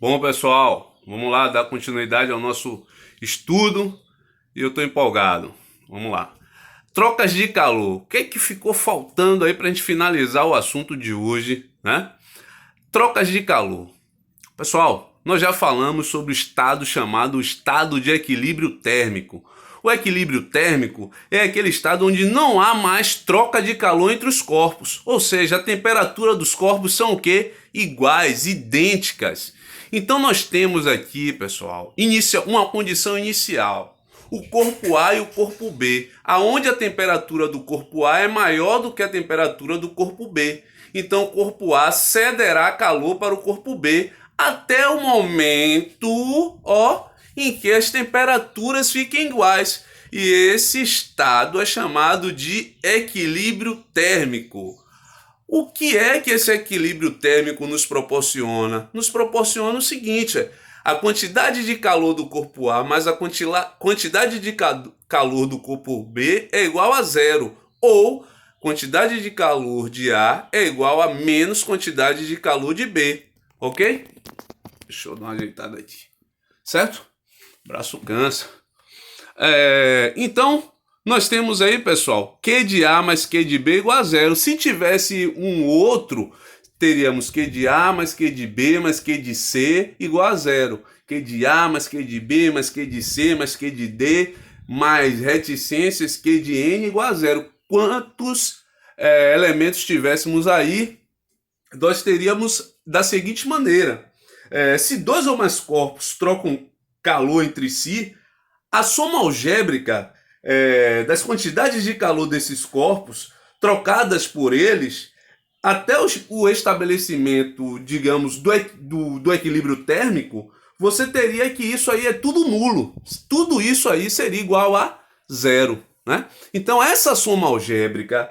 Bom, pessoal, vamos lá dar continuidade ao nosso estudo e eu estou empolgado. Vamos lá. Trocas de calor. O que é que ficou faltando aí para a gente finalizar o assunto de hoje, né? Trocas de calor. Pessoal, nós já falamos sobre o estado chamado estado de equilíbrio térmico. O equilíbrio térmico é aquele estado onde não há mais troca de calor entre os corpos, ou seja, a temperatura dos corpos são o quê? Iguais, idênticas. Então nós temos aqui, pessoal, uma condição inicial. O corpo A e o corpo B, aonde a temperatura do corpo A é maior do que a temperatura do corpo B. Então o corpo A cederá calor para o corpo B até o momento, em que as temperaturas fiquem iguais. E esse estado é chamado de equilíbrio térmico. O que é que esse equilíbrio térmico nos proporciona? Nos proporciona o seguinte: a quantidade de calor do corpo A mais a quantidade de calor do corpo B é igual a zero. Ou quantidade de calor de A é igual a menos quantidade de calor de B. Ok? Deixa eu dar uma ajeitada aqui. Certo? Braço cansa. Então, nós temos aí, pessoal, Q de A mais Q de B igual a zero. Se tivesse um outro, teríamos Q de A mais Q de B mais Q de C igual a zero. Q de A mais Q de B mais Q de C mais Q de D mais reticências Q de N igual a zero. Quantos elementos tivéssemos aí, nós teríamos da seguinte maneira. Se dois ou mais corpos trocam calor entre si, a soma algébrica das quantidades de calor desses corpos trocadas por eles até o estabelecimento, digamos, do equilíbrio térmico, você teria que isso aí é tudo nulo. Tudo isso aí seria igual a zero, né? Então essa soma algébrica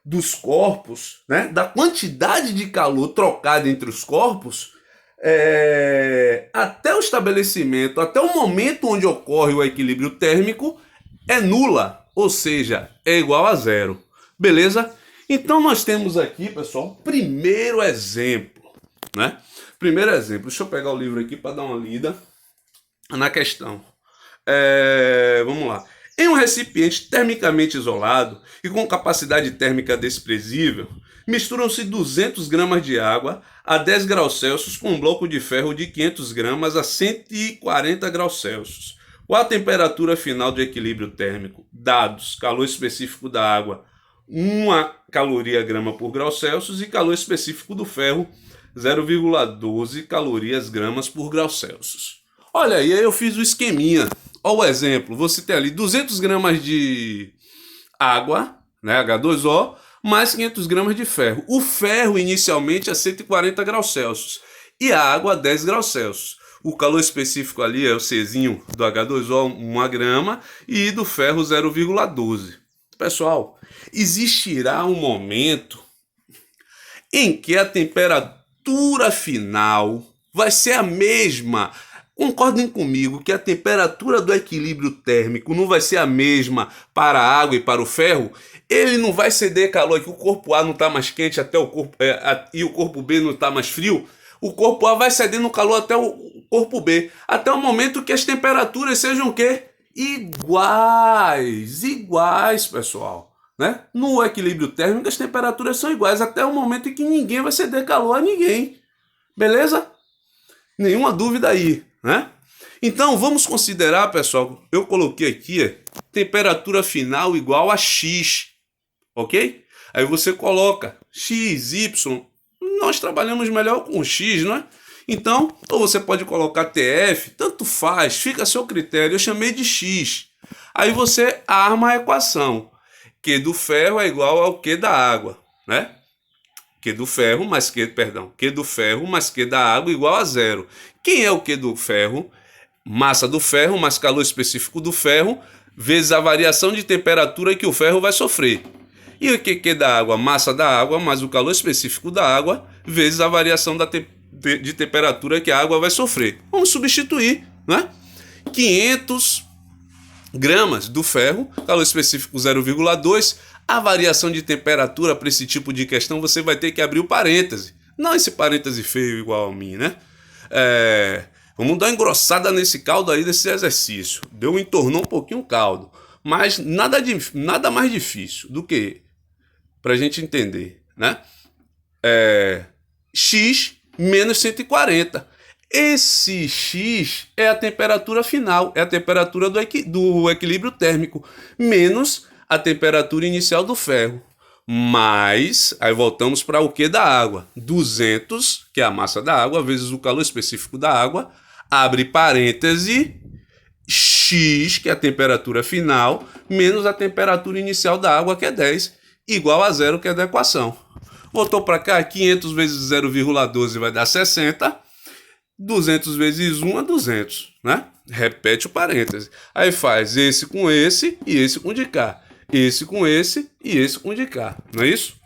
dos corpos, né, da quantidade de calor trocada entre os corpos, até o estabelecimento, até o momento onde ocorre o equilíbrio térmico, é nula, ou seja, é igual a zero. Beleza? Então nós temos aqui, pessoal, primeiro exemplo, né? Primeiro exemplo, deixa eu pegar o livro aqui para dar uma lida na questão. Vamos lá. Em um recipiente termicamente isolado e com capacidade térmica desprezível, misturam-se 200 gramas de água a 10 graus Celsius com um bloco de ferro de 500 gramas a 140 graus Celsius. Qual a temperatura final do equilíbrio térmico? Dados: calor específico da água, 1 caloria grama por grau Celsius, e calor específico do ferro, 0,12 calorias gramas por grau Celsius. Olha aí, eu fiz o esqueminha. Olha o exemplo, você tem ali 200 gramas de água, né, H2O, mais 500 gramas de ferro. O ferro inicialmente é 140 graus Celsius e a água a 10 graus Celsius. O calor específico ali é o Czinho do H2O, 1 grama, e do ferro 0,12. Pessoal, existirá um momento em que a temperatura final vai ser a mesma. Concordem comigo que a temperatura do equilíbrio térmico não vai ser a mesma para a água e para o ferro. Ele não vai ceder calor, que o corpo A não está mais quente até e o corpo B não está mais frio. O corpo A vai cedendo calor até o corpo B, até o momento que as temperaturas sejam o quê? Iguais, pessoal. Né? No equilíbrio térmico as temperaturas são iguais até o momento em que ninguém vai ceder calor a ninguém. Beleza? Nenhuma dúvida aí, né? Então vamos considerar, pessoal, eu coloquei aqui temperatura final igual a X, ok? Aí você coloca X, Y, nós trabalhamos melhor com X, não é? Então, ou você pode colocar TF, tanto faz, fica a seu critério, eu chamei de X. Aí você arma a equação, Q do ferro é igual ao Q da água, né? Q do ferro mais Q do ferro mais Q da água igual a zero. Quem é o Q do ferro? Massa do ferro mais calor específico do ferro vezes a variação de temperatura que o ferro vai sofrer. E o Q da água? Massa da água mais o calor específico da água vezes a variação de temperatura que a água vai sofrer. Vamos substituir, né? 500 gramas do ferro, calor específico 0,2. A variação de temperatura para esse tipo de questão você vai ter que abrir o parêntese. Não esse parêntese feio igual a mim, né? Vamos dar uma engrossada nesse caldo aí desse exercício. Entornou um pouquinho o caldo. Mas nada mais difícil do que, pra gente entender, né? X menos 140. Esse X é a temperatura final, é a temperatura do equilíbrio térmico, menos a temperatura inicial do ferro. Mas, aí voltamos para o que da água? 200, que é a massa da água, vezes o calor específico da água, abre parêntese, X, que é a temperatura final, menos a temperatura inicial da água, que é 10, igual a zero, que é da equação. Voltou para cá, 500 vezes 0,12 vai dar 60, 200 vezes 1 é 200, né? Repete o parêntese. Aí faz esse com esse e esse com de cá. Esse com esse e esse com de cá, não é isso?